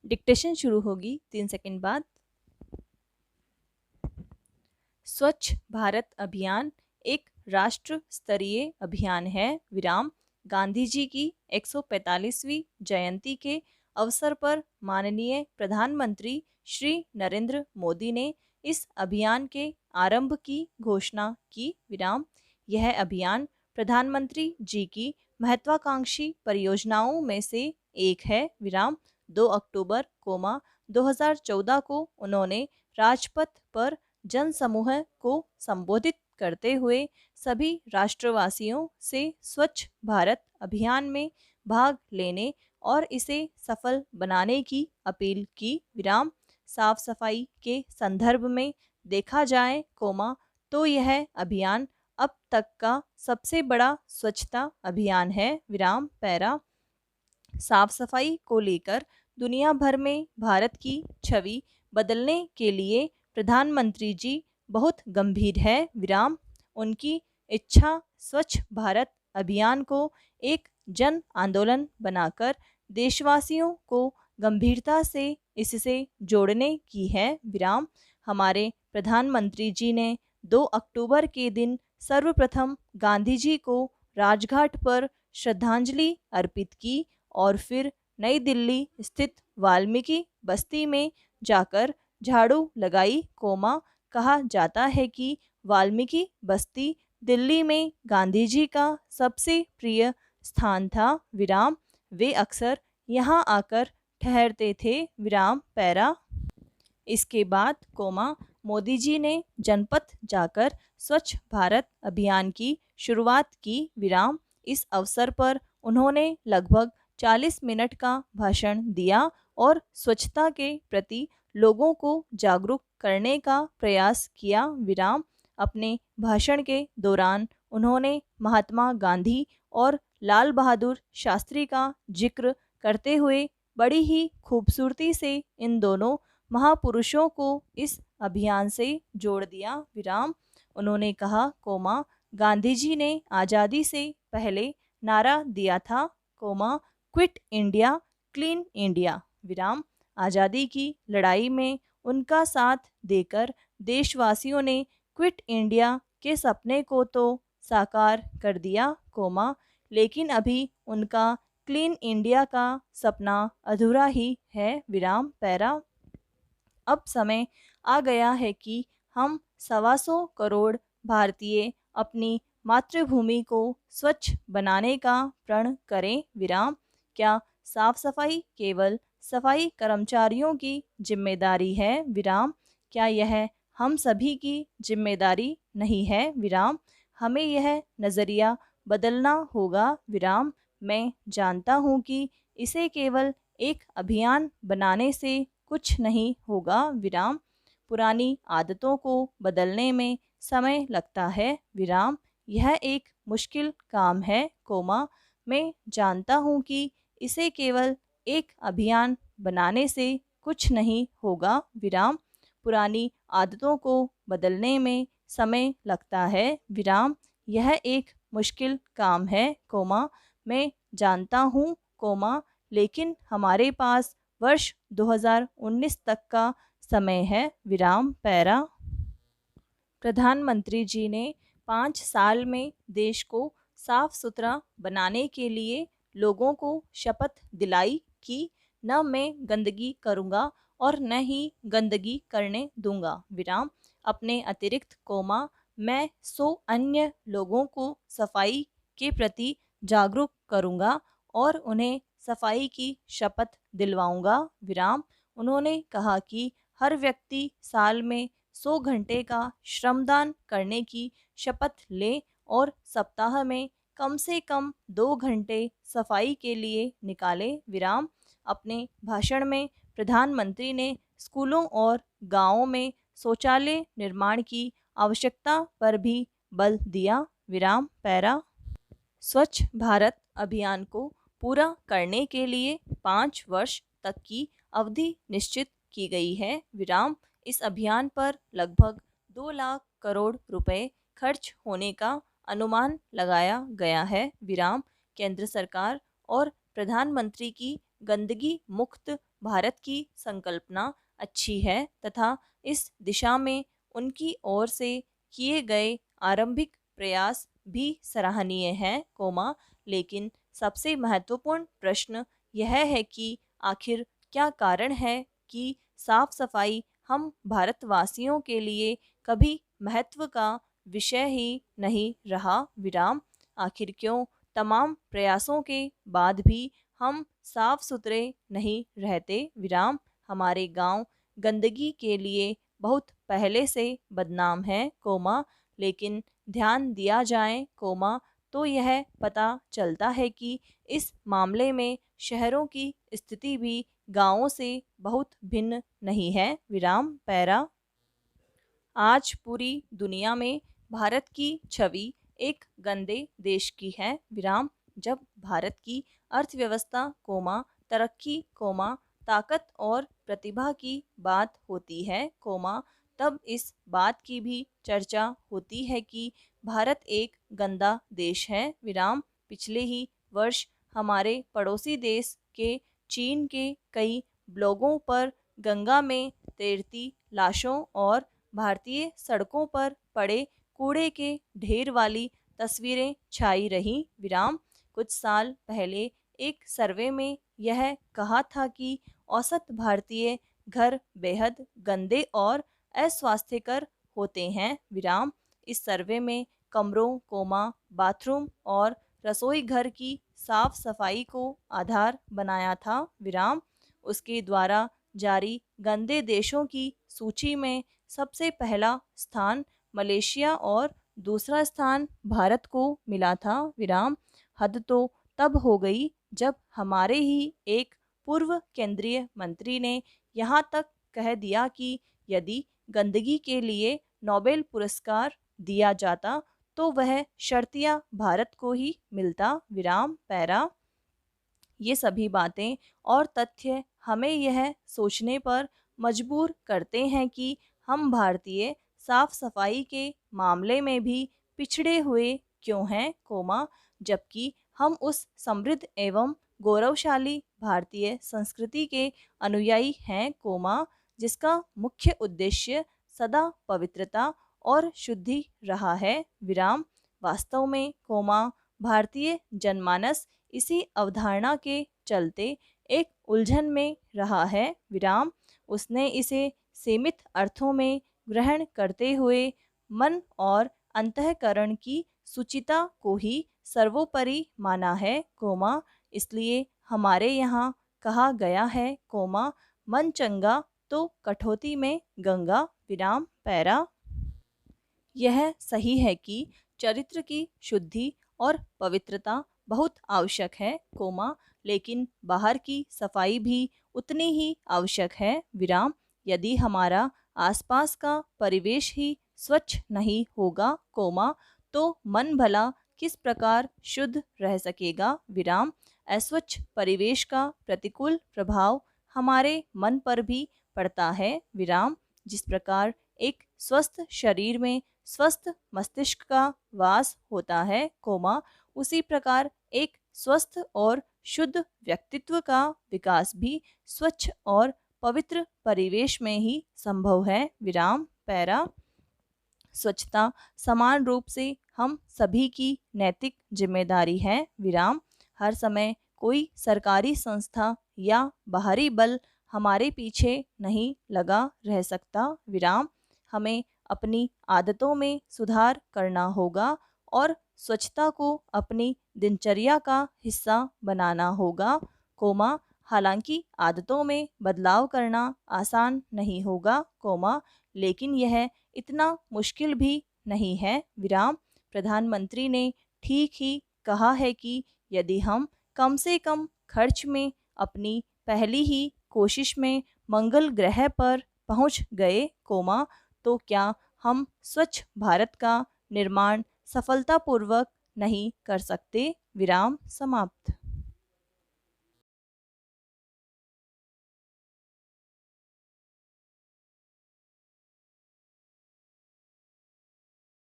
Dictation शुरू होगी 3 second बाद। स्वच्छ भारत अभियान एक राष्ट्र स्तरीय अभियान है विराम। गांधी जी की 145वीं जयंती के अवसर पर माननीय प्रधानमंत्री श्री नरेंद्र मोदी ने इस अभियान के आरंभ की घोषणा की विराम। यह अभियान प्रधानमंत्री जी की महत्वाकांक्षी परियोजनाओं में से एक है विराम। 2 अक्टूबर 2014 को उन्होंने राजपथ पर जन समूह को संबोधित करते हुए सभी राष्ट्रवासियों से स्वच्छ भारत अभियान में भाग लेने और इसे सफल बनाने की अपील की विराम। साफ सफाई के संदर्भ में देखा जाए तो यह अभियान अब तक का सबसे बड़ा स्वच्छता अभियान है विराम पैरा। साफ सफाई को लेकर दुनिया भर में भारत की छवि बदलने के लिए प्रधानमंत्री जी बहुत गंभीर है विराम। उनकी इच्छा स्वच्छ भारत अभियान को एक जन आंदोलन बनाकर देशवासियों को गंभीरता से इससे जोड़ने की है विराम। हमारे प्रधानमंत्री जी ने 2 अक्टूबर के दिन सर्वप्रथम गांधी जी को राजघाट पर श्रद्धांजलि अर्पित की और फिर नई दिल्ली स्थित वाल्मीकि बस्ती में जाकर झाड़ू लगाई कहा जाता है कि वाल्मीकि बस्ती दिल्ली में गांधी जी का सबसे प्रिय स्थान था विराम। वे अक्सर यहाँ आकर ठहरते थे विराम पैरा। इसके बाद मोदी जी ने जनपथ जाकर स्वच्छ भारत अभियान की शुरुआत की विराम। इस अवसर पर उन्होंने लगभग 40 मिनट का भाषण दिया और स्वच्छता के प्रति लोगों को जागरूक करने का प्रयास किया विराम। अपने भाषण के दौरान उन्होंने महात्मा गांधी और लाल बहादुर शास्त्री का जिक्र करते हुए बड़ी ही खूबसूरती से इन दोनों महापुरुषों को इस अभियान से जोड़ दिया विराम। उन्होंने कहा गांधी जी ने आज़ादी से पहले नारा दिया था क्विट इंडिया क्लीन इंडिया विराम। आज़ादी की लड़ाई में उनका साथ देकर देशवासियों ने क्विट इंडिया के सपने को तो साकार कर दिया लेकिन अभी उनका क्लीन इंडिया का सपना अधूरा ही है विराम पैरा। अब समय आ गया है कि हम 125 करोड़ भारतीय अपनी मातृभूमि को स्वच्छ बनाने का प्रण करें विराम। क्या साफ सफाई केवल सफाई कर्मचारियों की जिम्मेदारी है विराम? क्या यह हम सभी की जिम्मेदारी नहीं है विराम? हमें यह नज़रिया बदलना होगा विराम। मैं जानता हूँ कि इसे केवल एक अभियान बनाने से कुछ नहीं होगा विराम। पुरानी आदतों को बदलने में समय लगता है विराम। यह एक मुश्किल काम है मैं जानता हूँ कि इसे केवल एक अभियान बनाने से कुछ नहीं होगा विराम। पुरानी आदतों को बदलने में समय लगता है विराम। यह एक मुश्किल काम है मैं जानता हूँ लेकिन हमारे पास वर्ष 2019 तक का समय है विराम पैरा। प्रधानमंत्री जी ने 5 साल में देश को साफ सुथरा बनाने के लिए लोगों को शपथ दिलाई कि न मैं गंदगी करूंगा और न ही गंदगी करने दूंगा विराम। अपने अतिरिक्त मैं 100 अन्य लोगों को सफाई के प्रति जागरूक करूंगा और उन्हें सफाई की शपथ दिलवाऊंगा विराम। उन्होंने कहा कि हर व्यक्ति साल में 100 घंटे का श्रमदान करने की शपथ ले और सप्ताह में कम से कम 2 घंटे सफाई के लिए निकाले विराम। अपने भाषण में प्रधानमंत्री ने स्कूलों और गांवों में शौचालय निर्माण की आवश्यकता पर भी बल दिया विराम पैरा। स्वच्छ भारत अभियान को पूरा करने के लिए 5 वर्ष तक की अवधि निश्चित की गई है विराम। इस अभियान पर लगभग 2 लाख करोड़ रुपए खर्च होने का अनुमान लगाया गया है विराम। केंद्र सरकार और प्रधानमंत्री की गंदगी मुक्त भारत की संकल्पना अच्छी है तथा इस दिशा में उनकी ओर से किए गए आरंभिक प्रयास भी सराहनीय हैं, लेकिन सबसे महत्वपूर्ण प्रश्न यह है कि आखिर क्या कारण है कि साफ सफाई हम भारतवासियों के लिए कभी महत्व का विषय ही नहीं रहा, आखिर क्यों तमाम प्रयासों के बाद भी हम साफ सुथरे नहीं रहते, हमारे गांव गंदगी के लिए बहुत पहले से बदनाम है, लेकिन ध्यान दिया जाए, तो यह पता चलता है कि इस मामले में शहरों की स्थिति भी गांवों से बहुत भिन्न नहीं है, पैरा। आज पूरी दुनिया में भारत की छवि एक गंदे देश की है, जब भारत की अर्थव्यवस्था, तरक्की, ताकत और प्रतिभा की बात होती है, तब इस बात की भी चर्चा होती है कि भारत एक गंदा देश है, पिछले ही वर्ष हमारे पड़ोसी देश के चीन के कई ब्लॉगों पर गंगा में तैरती लाशों और भारतीय सड़कों पर पड़े कूड़े के ढेर वाली तस्वीरें छाई रहीं, कुछ साल पहले एक सर्वे में यह कहा था कि औसत भारतीय घर बेहद गंदे और अस्वास्थ्यकर होते हैं, इस सर्वे में कमरों, बाथरूम और रसोई घर की साफ सफाई को आधार बनाया था, उसके द्वारा जारी गंदे देशों की सूची में सबसे पहला स्थान मलेशिया और दूसरा स्थान भारत को मिला था, हद तो तब हो गई जब हमारे ही एक पूर्व केंद्रीय मंत्री ने यहाँ तक कह दिया कि यदि गंदगी के लिए नोबेल पुरस्कार दिया जाता तो वह शर्तिया भारत को ही मिलता, पैरा। ये सभी बातें और तथ्य हमें यह सोचने पर मजबूर करते हैं कि हम भारतीय साफ सफाई के मामले में भी पिछड़े हुए क्यों हैं, जबकि हम उस समृद्ध एवं गौरवशाली भारतीय संस्कृति के अनुयायी हैं, जिसका मुख्य उद्देश्य सदा पवित्रता और शुद्धि रहा है, वास्तव में, भारतीय जनमानस इसी अवधारणा के चलते एक उलझन में रहा है, उसने इसे सीमित अर्थों में ग्रहण करते हुए मन और अंतःकरण की सुचिता को ही सर्वोपरि माना है, इसलिए हमारे यहाँ कहा गया है, मन चंगा तो कठौती में गंगा, पैरा। यह सही है कि चरित्र की शुद्धि और पवित्रता बहुत आवश्यक है, लेकिन बाहर की सफाई भी उतनी ही आवश्यक है, यदि हमारा आसपास का परिवेश ही स्वच्छ नहीं होगा, तो मन भला किस प्रकार शुद्ध रह सकेगा, अस्वच्छ परिवेश का प्रतिकूल प्रभाव हमारे मन पर भी पड़ता है, जिस प्रकार एक स्वस्थ शरीर में स्वस्थ मस्तिष्क का वास होता है, उसी प्रकार एक स्वस्थ और शुद्ध व्यक्तित्व का विकास भी स्वच्छ और पवित्र परिवेश में ही संभव है, पैरा। स्वच्छता समान रूप से हम सभी की नैतिक जिम्मेदारी है, हर समय कोई सरकारी संस्था या बाहरी बल हमारे पीछे नहीं लगा रह सकता, हमें अपनी आदतों में सुधार करना होगा और स्वच्छता को अपनी दिनचर्या का हिस्सा बनाना होगा, हालांकि आदतों में बदलाव करना आसान नहीं होगा, लेकिन यह इतना मुश्किल भी नहीं है, प्रधानमंत्री ने ठीक ही कहा है कि यदि हम कम से कम खर्च में अपनी पहली ही कोशिश में मंगल ग्रह पर पहुंच गए, तो क्या हम स्वच्छ भारत का निर्माण सफलतापूर्वक नहीं कर सकते, समाप्त।